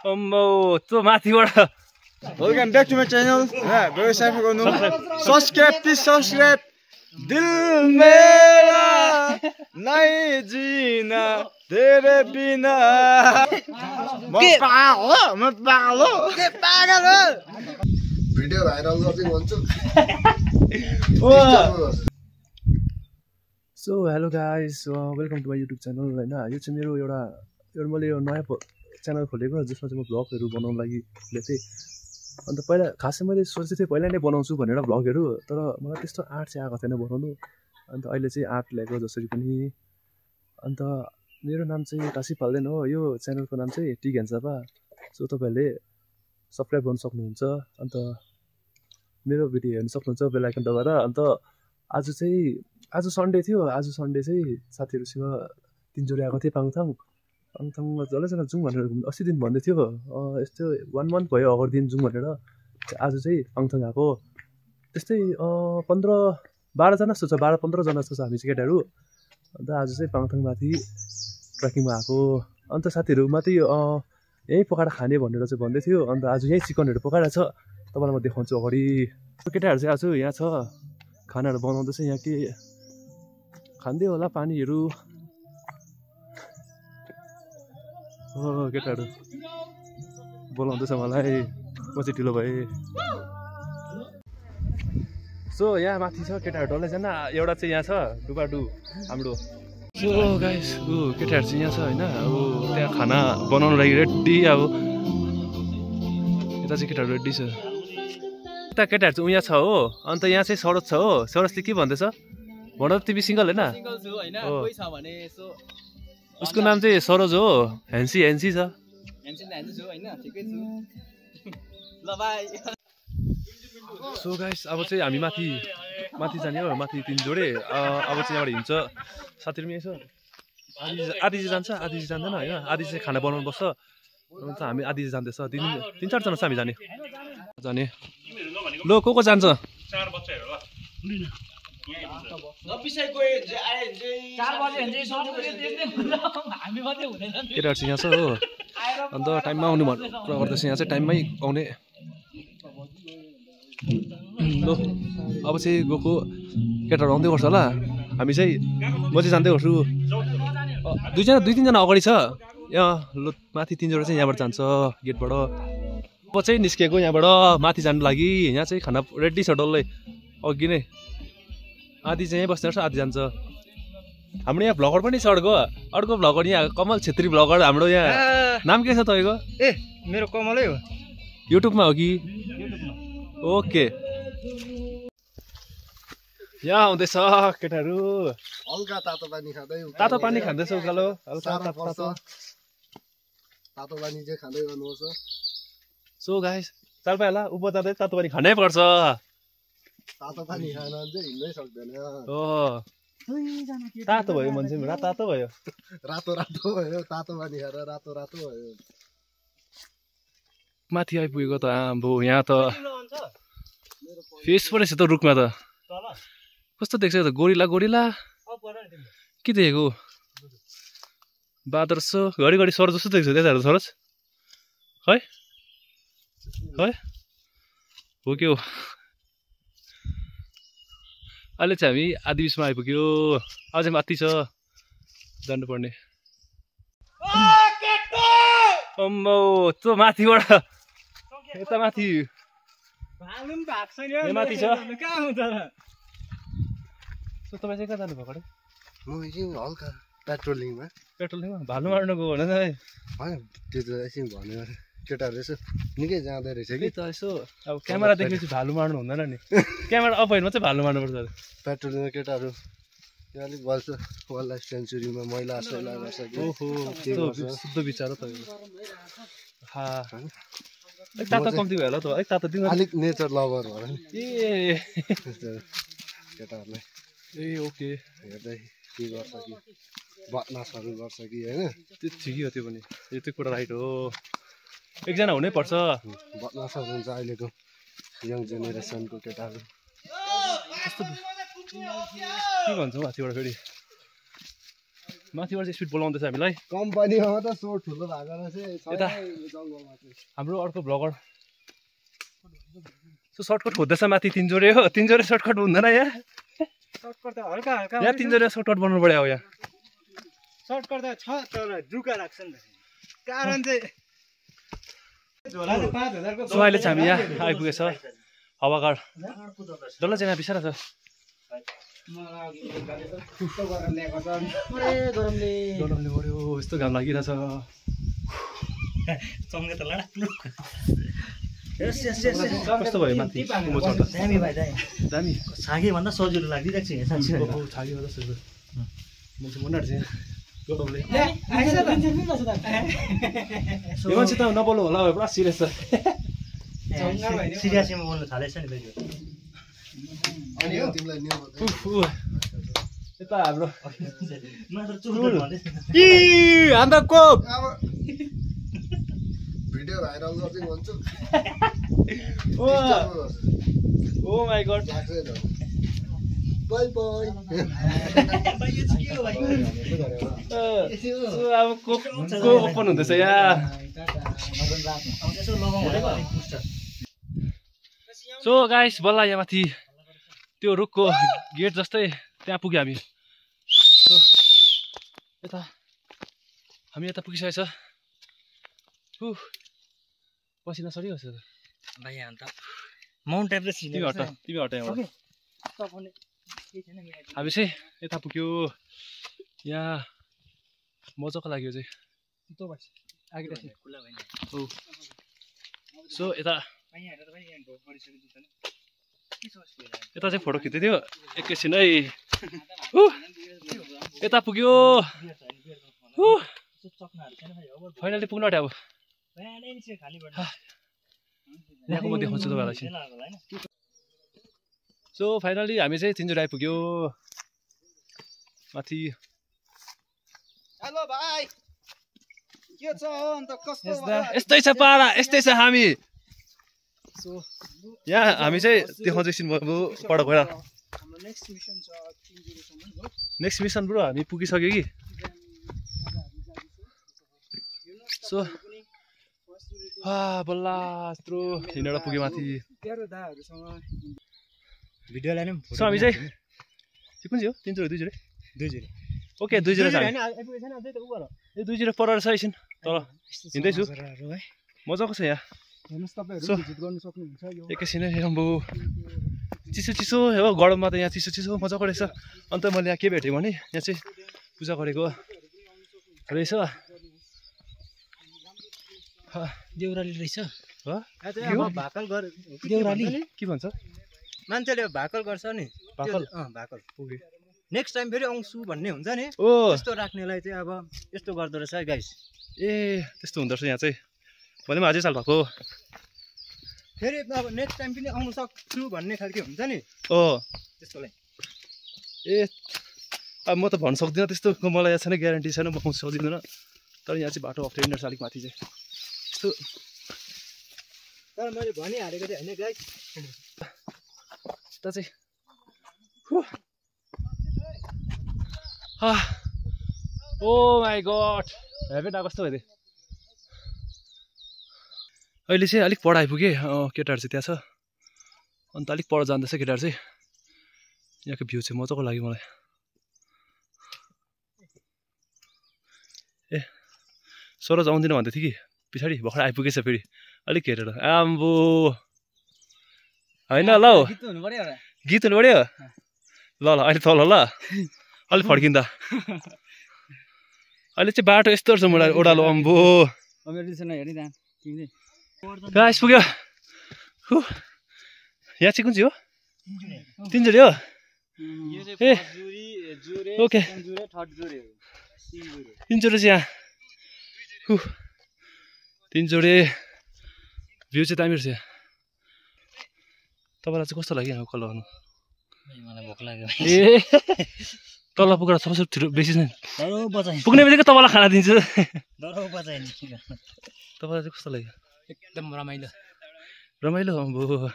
अम्मो त्यो माथिबाट welcome back to my channel व्यवसाय गर्नु सब्सक्राइब प्लिज सब्सक्राइब दिल मेरा नहीं जीना तेरे बिना मैं पागल हो भिडियो भाइरल गर्दै भन्छु so hello guys welcome to my YouTube channel होइन यो चाहिँ मेरो एउटा मैले यो नयाँ च्यानल खोलेको जसमा चाहिँ म भ्लगहरू बनाउनु लागि खोलेको थिएँ अन्त पहिला खासै मैले सोचेको थिएँ पहिला नै बनाउँछु भनेर भ्लगहरू तर मलाई त्यस्तो आर्ट चाहिँ आएको थिएन बनाउनु अन्त अहिले चाहिँ आर्ट ल्याएको जसरी पनि अन्त मेरो नाम चाहिँ काशी पाल्दैन हो यो च्यानलको नाम चाहिँ टी घ्यान्सापा सो तपाईँहरूले सब्सक्राइब गर्न सक्नुहुन्छ अन्त मेरो भिडियो हेर्नु सक्नुहुन्छ बेल आइकन दबाएर अन्त आज सन्डे थियो आज सन्डे चाहिँ साथीहरूसँग 3 जोडी आएको थिएँ पाङथाङमा जल्दैसँग जाउँ भनेर अस्ति दिन भन्दै थियो यस्तो 1 मन्थ भयो अगाडि दिन जाउँ भनेर आज चाहिँ पाङथाङ आएको त्यस्तै 12 जना जस्तो छ 12-15 जना जस्तो छ हामी चाहिँ केटाहरू अन्त आज चाहिँ पाङथाङमाथि ट्रेकिङमा आएको अन्त साथीहरू माथि यहीँ पकाएर खाने भनेर चाहिँ भन्दै थियो अन्त आज यहीँ चिकनहरू पकाएर छ तपाईँलाई म देखाउँछु अगाडि केटाहरू चाहिँ आज यहाँ छ खानाहरू बनाउँदैछ यहाँ के खाँदै होला पानीहरू हो केटाहरू बोलाउँदैछ मलाई म चाहिँ ढिलो भएँ सो यहाँ माथि छ केटाहरू डल्लैजना एउटा चाहिँ यहाँ छ डुबाडु हाम्रो सो गाइस केटाहरू चाहिँ यहाँ छ होइन अब त्यहाँ खाना बनाउनु लागि रेडी अब यता चाहिँ केटाहरू रेडी छ यता केटाहरू चाहिँ उहाँ छ हो अन्त यहाँ चाहिँ सरोज छ हो सरोजले के भन्दैछ भन तिमी सिङ्गल होइन उसको नाम चाहिँ सरोज हो ह्यान्सी छ सो गाइस अब चाहिँ हामी माथि जाने हो माथि 3 जोडे अब चाहिँ यहाँबाट हिँड्छ साथीहरू पनि यसो आधी चाहिँ जान्छ आधी चाहिँ जाँदैन होइन आधी चाहिँ खाना बनाउनु पर्छ अन्त हामी आधी चाहिँ जाँदैछ 3-4 जना छ हामी जाने लो को जान्छ केटाहरू चाहिँ यहाँ छ हो अन्त टाइममा आउने कुरा गर्दैछ यहाँ चाहिँ टाइममै आउने लो अब चाहिँ गएको केटाहरू आउँदै गर्छ होला हामी चाहिँ म चाहिँ जाँदै गर्छु 2-3 जना अगाडि छ यहाँ लो माथि 3 जोडा चाहिँ यहाँबाट जान्छ गेटबाट म चाहिँ निस्केको यहाँबाट माथि जानु लागि यहाँ चाहिँ खाना रेडी छ डल्लै अघि नै आधी चाहिँ यहीँ बस्ने आधी जान्छ हाम्रो यहाँ भ्लगर पनि छ अर्को भ्लगर यहाँ कमल छेत्री भ्लगर हाम्रो यहाँ नाम के छ तपाईँको मेरो कमलै हो युट्युबमा हो कि ओके यहाँ आउँदैछ केटाहरू हल्का तातो पानी खाँदैछ उकालो तातो पानी चाहिँ खाँदै गर्नुपर्छ सो गाइस चाल पाइला उँभो जाँदै तातो पानी खानै पर्छ तातो पानी खान चाहिँ हिँड्नै सक्दैन तातो भयो मान्छे तातो भयो रातो भयो तातो पानी खाएर रातो भयो माथि आइपुगेको त आम्बो यहाँ त फेस पो रहेछ त रुखमा त कस्तो देख्छ त गोरिला के देखेको बादर जस्तो घरिघरि सरोज जस्तो देख्छ त्यताहरू सरोज है हो के हो अहिले चाहिँ हामी आधी बिचमा आइपुग्यो अझै माथि छ जानुपर्ने अम्बो त्यो माथिबाट यता माथि माथि छ तपाईँ चाहिँ कहाँ जानुभएको अरे म एकछिन हल्का पेट्रोलिङमा भालु मार्नु गयो भने होइन त्यो त एकछिन भन्यो केटाहरू यसो निकै जाँदै रहेछ कि त यसो अब क्यामेरा देखेपछि भालु मार्नु हुँदैन नि क्यामेरा अफ होइन चाहिँ भालु मार्नुपर्छ पेट्रोलिङमा केटाहरू त्यो अलिक वाइल्ड लाइफ सेन्चुरीमा मैला सैला गर्छ कि शुद्ध विचार हो तपाईँको तातो कम्ती भयो होला त तातो दिन अलिक नेचर लभर हो नि ए केटाहरूलाई ए ओके हेर्दै के गर्छ कि बदमासहरू गर्छ कि होइन त्यो ठिकै हो त्यो पनि यो त्यो कुरा राइट हो एकजना हुनै पर्छ बदमासहरू हुन्छ अहिलेको यङ जेनेरेसनको केटाहरू कस्तो के भन्छौ माथिबाट फेरि माथिबाट चाहिँ स्पिड बोलाउँदैछ हामीलाई कम्पनीमा मात्र सो ठुलो भएको रहेछ यता हाम्रो अर्को भ्लगर सो सर्टकट खोज्दैछ माथि 3 जोडे हो 3 जोडे सर्टकट हुँदैन यहाँ सर्टकट त हल्का हल्का यहाँ 3 जोडे सर्टकट बनाउनु पर्यो यहाँ सर्टकट त छ तर जुका लाग्छ नि त कारण चाहिँ झोला त 5000 को सो अहिले चाहिँ हामी यहाँ आइपुगेछ हावागाड डल्लै चाहिँ यहाँ बिसारा छ गरमले बढ्यो यस्तो घाम लागिरहेछ कस्तो भयो माथि दामी छागेभन्दा सजिलो लागिरहेको छ यहाँ साँच्चै छागेभन्दा सजिलो मान्छे मन आँट्छ गरमले यो मान्छे त नबोल्नु होला पुरा सिरियस छ सिरियसमा बोल्नु थालेछ नि दाजु तिमीलाई नियम यता हाम्रो भिडियो भाइरल गर्दै भन्छु ओ माई गॉड बाई बाई अब को ओपन हुँदैछ यहाँ सो गाइस बल्ल यहाँ माथि त्यो रुखको गेट जस्तै त्यहाँ पुग्यो हामी सो यता हामी यता पुगिसकेछ पसिना सरियो भाइ अन्त माउन्ट एभरेस्ट तिमी हट यहाँबाट हामी चाहिँ यता पुग्यो यहाँ मजाको लाग्यो चाहिँ सो यता चाहिँ फोटो खिच्दै थियो एकैछिन है यता पुग्यो फाइनली पुग्नु आँट्यो अब यहाँको म देखाउँछु तपाईँलाई सो फाइनली हामी चाहिँ 3 जोडी आइपुग्यो माथि हेलो भाइ के छ अन्त कस्तो यस्तै छ पारा यस्तै छ हामी सो यहाँ हामी चाहिँ देखाउँछ एकछिन पर गएर नेक्स्ट मिसन ब्रो हामी पुगिसक्यो कि सो बल्ल यत्रो हिँडेर पुग्यो माथि भिडियोलाई नै सो हामी चाहिँ कुन चाहिँ हो 3 जोडी 2 जोडी ओके 2 जोडी छ ए 2 जोडी पर रहेछ एकछिन तर हिँड्दैछु मजाको छ यहाँ सो एकैछिन हेरौँ चिसो चिसो हो गरममा त यहाँ चिसो चिसो मजाको रहेछ अन्त मैले यहाँ के भेटेँ भने यहाँ चाहिँ पूजा गरेको रहेछ देउराली रहेछ भाकल गर देउराली के भन्छ मान्छेले भाकल गर्छ नि भाकल भाकल नेक्स्ट टाइम फेरि आउँछु भन्ने हुन्छ नि ओ त्यस्तो राख्नेलाई चाहिँ अब यस्तो गर्दो रहेछ गाइस ए त्यस्तो हुँदो रहेछ यहाँ चाहिँ भने अझै साल भएको फेरि अब नेक्स्ट टाइम पनि आउनु सक्छु भन्ने खालको हुन्छ नि ओ त्यस्तोलाई ए अब म त भन्न सक्दिनँ त्यस्तो मलाई याद छैन ग्यारेन्टी छैन म आउनु सक्दिनँ तर यहाँ चाहिँ बाटो अप्ठ्यारो रहेछ अलिक माथि चाहिँ त्यस्तो तर मैले भनिहालेको थिएँ होइन गाइस यता चाहिँ ओ माई गड हेभेन कस्तो भयो अहिले चाहिँ अलिक पर आइपुगेँ केटाहरू चाहिँ त्यहाँ छ अन्त अलिक पर जाँदैछ केटाहरू चाहिँ यहाँको भ्यू चाहिँ मजाको लाग्यो मलाई ए सरोज आउँदिनँ भन्दै थियो कि पछाडि भर्खर आइपुगेछ फेरि अलिक हेरेर आम्बो होइन ल गीत हुनु पऱ्यो ल अहिले तल ल अलिक फर्किँदा अहिले चाहिँ बाटो यस्तो रहेछ मलाई ओह्रालो अम्बो गाइस पुग्यो यहाँ चाहिँ कुन चाहिँ हो 3 जोडी हो ए ओके 3 जोडी चाहिँ यहाँ 3 जोडी भ्यू चाहिँ दामी रहेछ तपाईँलाई चाहिँ कस्तो लाग्यो यहाँ कल गर्नु मलाई भोक लाग्यो ए तल पुगेर सबसे बेसी पुग्ने बित्तिकै तपाईँलाई खाना दिन्छु तपाईँलाई चाहिँ कस्तो लाग्यो एकदम रमाइलो रमाइलो अम्बो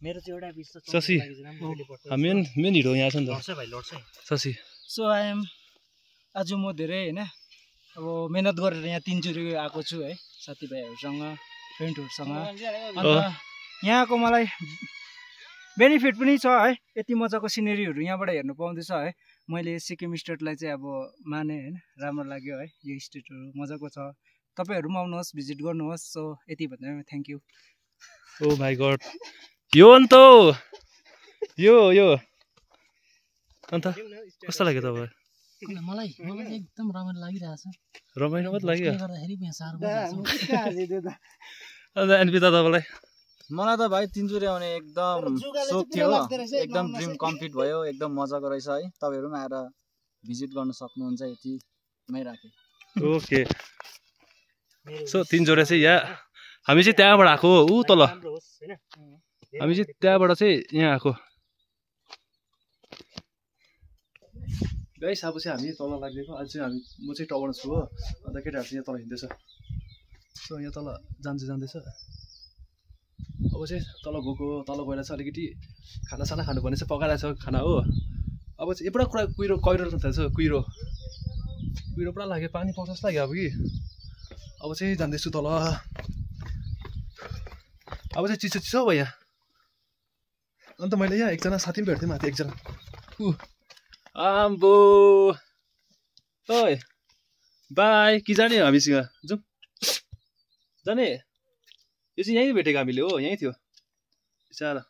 मेरो चाहिँ एउटा बिस शशी मेन हिरो यहाँ छ नि त भाइ लड्छ शशी सो आई एम आज म धेरै होइन अब मेहनत गरेर यहाँ तिनचुरी आएको छु है साथीभाइहरूसँग फ्रेन्डहरूसँग अन्त यहाँको मलाई बेनिफिट पनि छ है यति मजाको सिनेरीहरू यहाँबाट हेर्नु पाउँदैछ है मैले सिक्किम स्टेटलाई चाहिँ अब माने होइन राम्रो लाग्यो है यो स्टेटहरू मजाको छ तपाईँहरू पनि आउनुहोस् भिजिट गर्नुहोस् सो यति भन्दा thank you oh my god यो अन्त यो अन्त कस्तो लाग्यो तपाईँ मलाई चाहिँ एकदम रमाइलो लागिरहेछ रमाइलो मात्र लाग्यो गर्दाखेरि यहाँ साह्रो भइरहेछ अन्त एनपिता तपाईँलाई मलाई त भाइ तिनचुरे आउने एकदम सोख थियो एकदम ड्रिम कम्प्लिट भयो एकदम मजाको रहेछ है तपाईँहरू पनि आएर भिजिट गर्न सक्नुहुन्छ यतिमै राखेँ ओके सो तिनचुरे चाहिँ यहाँ हामी चाहिँ त्यहाँबाट आएको ऊ तल हामी चाहिँ त्यहाँबाट चाहिँ यहाँ आएको गाइस अब चाहिँ हामी तल लाग्दिएको आज चाहिँ म चाहिँ टाउबाट छु हो अन्त केटाहरू चाहिँ यहाँ तल हिँड्दैछ सो यहाँ तल जाँदैछ अब चाहिँ तल गएको तल गएर चाहिँ अलिकति खानासाना खानुपर्ने चाहिँ पकाइरहेको छ खाना हो अब चाहिँ पुरा कुरा कुहिरो थाल्छ कुहिरो पुरा लाग्यो पानी पाउँछ जस्तो लाग्यो अब कि अब चाहिँ जाँदैछु तल अब चाहिँ चिसो भयो यहाँ अन्त मैले यहाँ एकजना साथी पनि भेट्थेँ माथि एकजना आम्बो ओइ बाई कि जाने हो हामीसँग जाउँ जाने यो चाहिँ यहीँ भेटेको हामीले हो यहीँ थियो बिचरा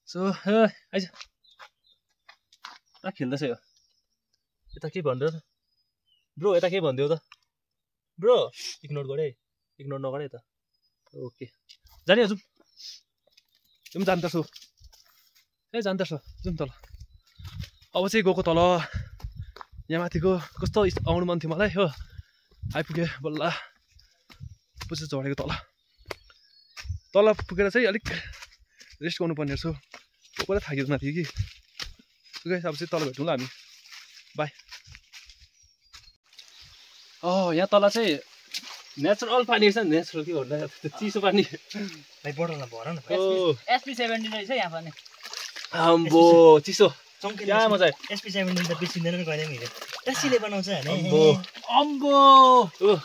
सो आइज खेल्दैछ यो यता के भनिदियो त ब्रो यता के भनिदियो त ब्रो इग्नोर गरे इग्नोर नगरे त ओके जाने जाउँ त्यो पनि जानुपर्छ ए जानुपर्छ जाउँ तल अब चाहिँ गएको तल यहाँ माथिको कस्तो आउनु मन थियो मलाई हो आइपुगेँ बल्ल पछि झरेको तल पुगेर चाहिँ अलिक रेस्ट गर्नुपर्ने रहेछ पुरा थाक्यो माथि कि अब चाहिँ तल भेटौँ ल हामी बाई यहाँ तल चाहिँ नेचुरल पानी रहेछ नि नेचुरल के भन्दा चिसो पानी बोतलमा भर न SP70 रहेछ यहाँ पनि आम्बो चिसो क्या मजा SP70 त बिर्सिँदैन नि कहिले पनि एसीले बनाउँछ हैन अम्बो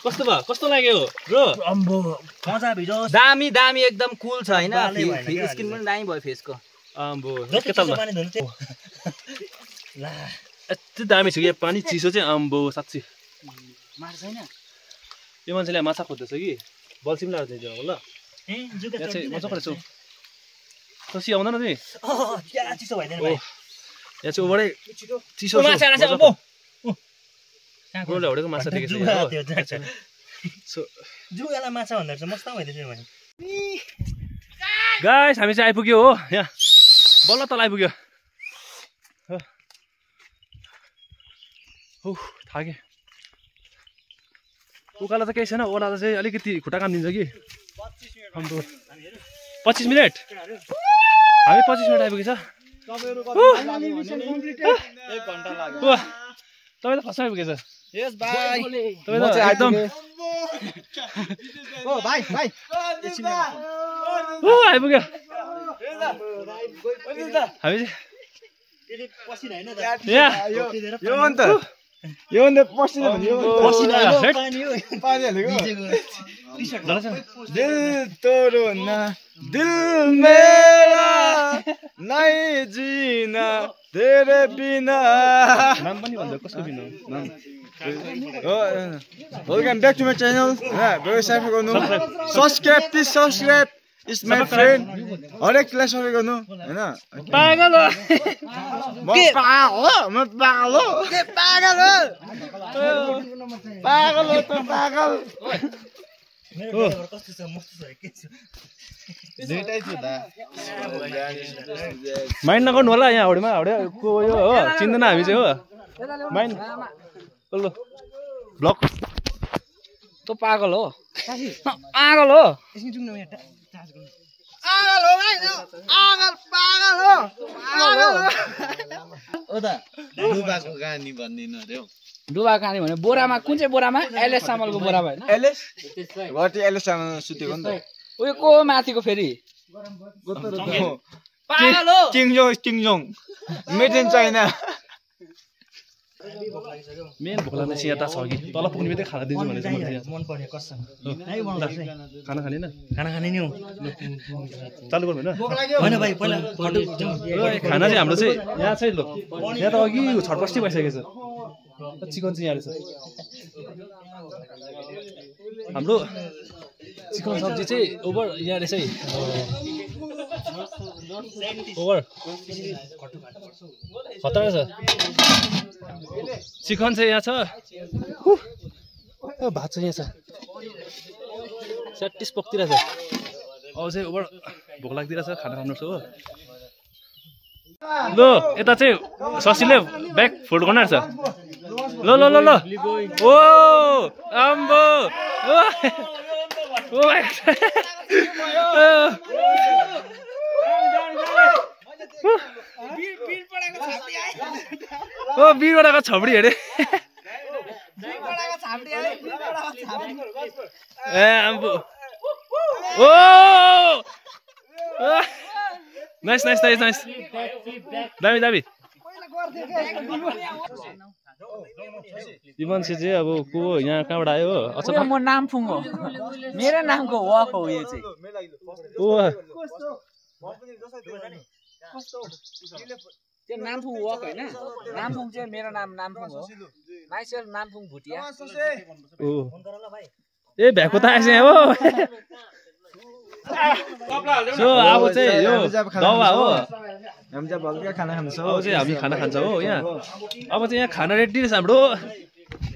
कस्तो भयो कस्तो लाग्यो ब्रो अम्बो मजा भिजो दामी एकदम कुल छ हैन स्किन पनि दामी भयो फेसको आम्बो के त पानी धुनु चाहिँ ला यति दामी छ कि पानी चिसो चाहिँ आम्बो साँच्चै मार छैन यो मान्छेले माछा खोज्दैछ कि बल्छी पनि लाएर दिन्छ ल जुका यहाँ चाहिँ मजाको रहेछ खसी आउँदैन नि क्या चिसो भइदैन भाइ यहाँ चाहिँ ओभरै चिसो माछा रहेछ अम्बो ब्रोले हडेको माछा देखेछ जुगाला माछा भन्दा चाहिँ मस्त भइदिन्छ भने गाइस हामी चाहिँ आइपुग्यो हो यहाँ बल्ल तल आइपुग्यो थाके उकालो त केही छैन ओह्रालो चाहिँ अलिकति खुट्टा काम दिन्छ कि 25 मिनट हामी 25 मिनट आइपुगेछ तपाईँ त फर्स्ट आइपुगेछ एकदम आइपुग्यो हामी दिल मेरा नहीं जीना तेरे बिना नाम पनि भन्दा कसको बिना welcome back to my channel व्यवसाय गर्नु subscribe please subscribe is my friend हरेक क्लास सबै गर्नु हैन पागल हो म पागल हो के पागल हो पागल हो त पागल कस्तो छ मस्त छ के छ दुईटै छु त माइन्ड नगर्नु होला यहाँ हाउडेमा हाउडे को यो हो चिन्दैन हामी चाहिँ हो माइन्ड बोल्नु ब्लक त पागल हो पागल हो डुबाको कहानी भन्दिनु अरे डुबा कहानी भने बोरामा कुन चाहिँ बोरामा एलएस चामलको बोरामा हैन एलएस घटी एलएस चामल सुतेको नि त उयो को माथिको फेरि पागल हो किङजोङ मेड इन चाइना मेन भोक लाग्ने चाहिँ यता छ कि तल पुग्ने बित्तिकै खाना दिन्छु भने चाहिँ मन पर्यो कसम खाना खाने न खाना खाने नि हो चालु गर्नु होइन भाइ पहिला खाना चाहिँ हाम्रो चाहिँ यहाँ चाहिँ ल यहाँ त अघि छटपस्टी भइसकेको छ चिकन चाहिँ यहाँ रहेछ हाम्रो चिकन सब्जी चाहिँ ओभर यहाँ रहेछ है ओभर खतरा छ चिकन चाहिँ यहाँ छ भात चाहिँ यहाँ छ स्याटिस पक्तिरहेछ अब चाहिँ ओभर भोक लाग्दिरहेछ खाना खानु छ हो ल यता चाहिँ ससीले ब्याक फोल्ड गर्न छ ल ल ल ल ओ आम्बो ओ ओ बीरवटाको छपडी हेरे ए आम्बो ओ नाइस नाइस नाइस नाइस दामी दामी यो मान्छे चाहिँ अब को यहाँ कहाँबाट आयो हो म नामफुङ हो मेरो नामको वक हो यो चाहिँ ओ त्यो नामफुङ वक होइन नामफुङ चाहिँ मेरो नाम नामफुङ हो माइसेल्फ नामफुङ भुटिया ओ ए भ्याको त आएछ हो सो अब चाहिँ यो दावा हो हामी चाहिँ भलका खाना खान्छौँ अब चाहिँ हामी खाना खान्छौँ हो यहाँ अब चाहिँ यहाँ खाना रेडी रहेछ हाम्रो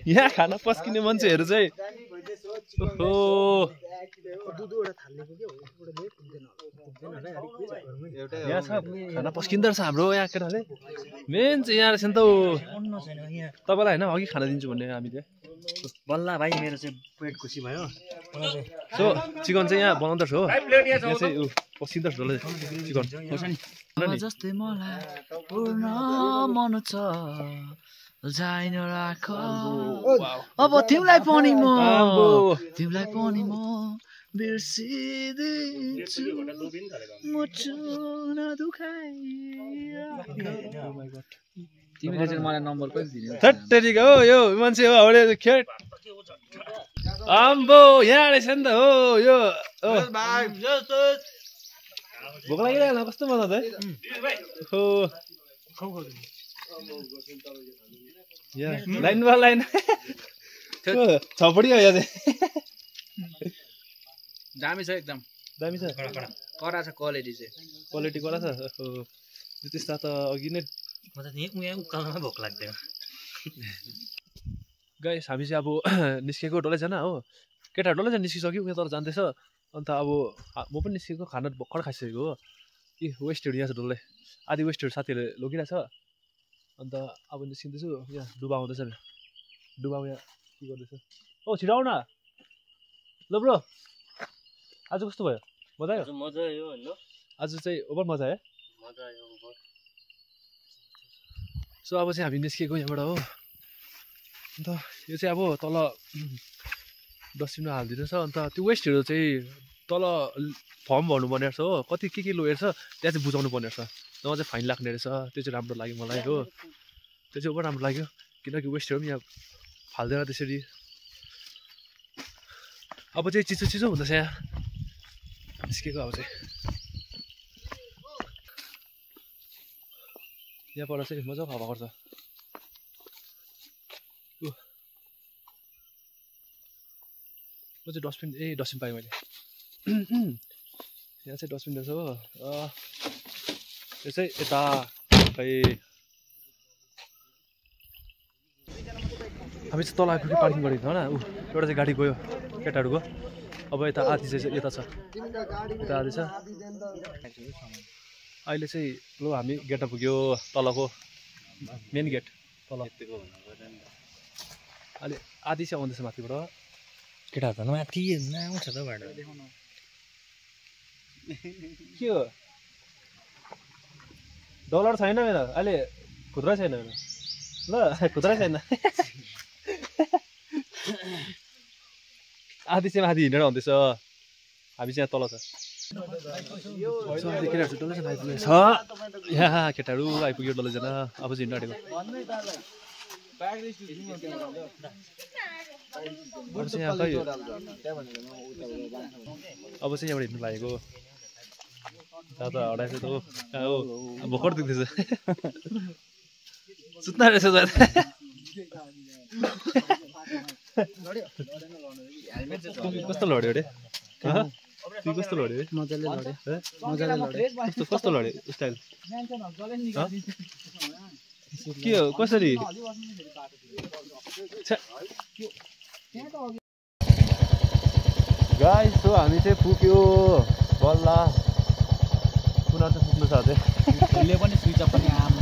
यहाँ खाना पस्किने मान्छेहरू चाहिँ ओहो यहाँ छ खाना पस्किँदो रहेछ हाम्रो यहाँ केटाले मेन चाहिँ यहाँ रहेछ नि त तपाईँलाई होइन अघि खाना दिन्छु भन्ने हामीले बल्ल भाइ मेरो चाहिँ पेट खुसी भयो सो चिकन चाहिँ यहाँ बनाउँदो रहेछ हो यहाँ चाहिँ पस्किँदो रहेछ चिकन जस्तै मलाई पूर्ण मन छ जाइन राख अब तिमीलाई पनि म बिर्सिदिन्छु तिमीले चाहिँ मलाई नम्बर पनि दिनु थट्टेरीको हो यो मान्छे हो हाउडे खेट आम्बो यहाँ रहेछ नि त हो यो भोक लागिरहेको कस्तो मजा त हो लाइन भयो लाइन छपडी हो यहाँ चाहिँ दामी छ एकदम दामी छ कडा छ क्वालिटी चाहिँ क्वालिटी कडा छ त्यस्ता त अघि नै उकालोमा भोक लाग्दैन गाइस हामी चाहिँ अब निस्केको डल्लैजना हो केटाहरू डल्लैजना निस्किसक्यो उयो तर जाँदैछ अन्त अब म पनि निस्केको खाना भर्खर खाइसकेको हो कि वेस्टहरू यहाँ छ डल्लै आधी वेस्टहरू साथीहरूले लगिरहेछ अन्त अब निस्किँदैछु यहाँ डुबा आउँदैछ डुबा यहाँ के गर्दैछ ओ छिटो आऊ न ल ब्रो आज कस्तो भयो मजा आयो मजा आयो होइन आज चाहिँ ओभर मजा आयो मजा आयो ओभर सो अब चाहिँ हामी निस्किएको यहाँबाट हो अन्त यो चाहिँ अब तल डस्टबिनमा हालिदिनु छ अन्त त्यो वेस्टहरू चाहिँ तल फर्म भर्नुपर्ने रहेछ हो कति के लोएर छ त्यहाँ चाहिँ बुझाउनु पर्ने रहेछ नभए चाहिँ फाइन लाग्ने रहेछ त्यो चाहिँ राम्रो लाग्यो मलाई हो त्यो चाहिँ ओभर राम्रो लाग्यो किनकि वेस्टहरू पनि यहाँ फाल्दैन त्यसरी अब चाहिँ चिसो चिसो हुँदैछ यहाँ निस्केको अब चाहिँ यहाँबाट चाहिँ मजाको हावा गर्छ म चाहिँ डस्टबिन पाएँ मैले यहाँ चाहिँ डस्टबिन रहेछ हो यो चाहिँ यता खै हामी चाहिँ तल आइपुग्यो पार्किङ गरेको थियौँ होइन एउटा चाहिँ गाडी गयो केटाहरूको अब यता आधी चाहिँ यता छ यता आधी छ अहिले चाहिँ ल हामी गेट पुग्यो तलको मेन गेट तल अहिले आधी चाहिँ आउँदैछ माथिबाट केटाहरू त माथि आउँछ त भाडा के हो डलर छैन मेरो अहिले खुद्रा छैन मेरो ल खुद्रा छैन आधी चाहिँ माथि हिँडेर आउँदैछ हामी चाहिँ यहाँ तल छ केटाहरू डल्लैजना आइपुगेको छ यहाँ केटाहरू आइपुग्यो डल्लैजना अब चाहिँ हिँड्नु आँटेको अब चाहिँ यहाँबाट हिँड्नु लागेको दादा हराएछ त हो भर्खर दुख्दैछ सुत्न रहेछ कस्तो लड्यो अरे कस्तो लड्यो मजाले लड्यो कस्तो लड्यो स्टाइल के हो कसरी गाइस सो हामी चाहिँ पुग्यो बल्ल पुनः चाहिँ पुग्नु छ अझै पनि स्विच अफ पनि आम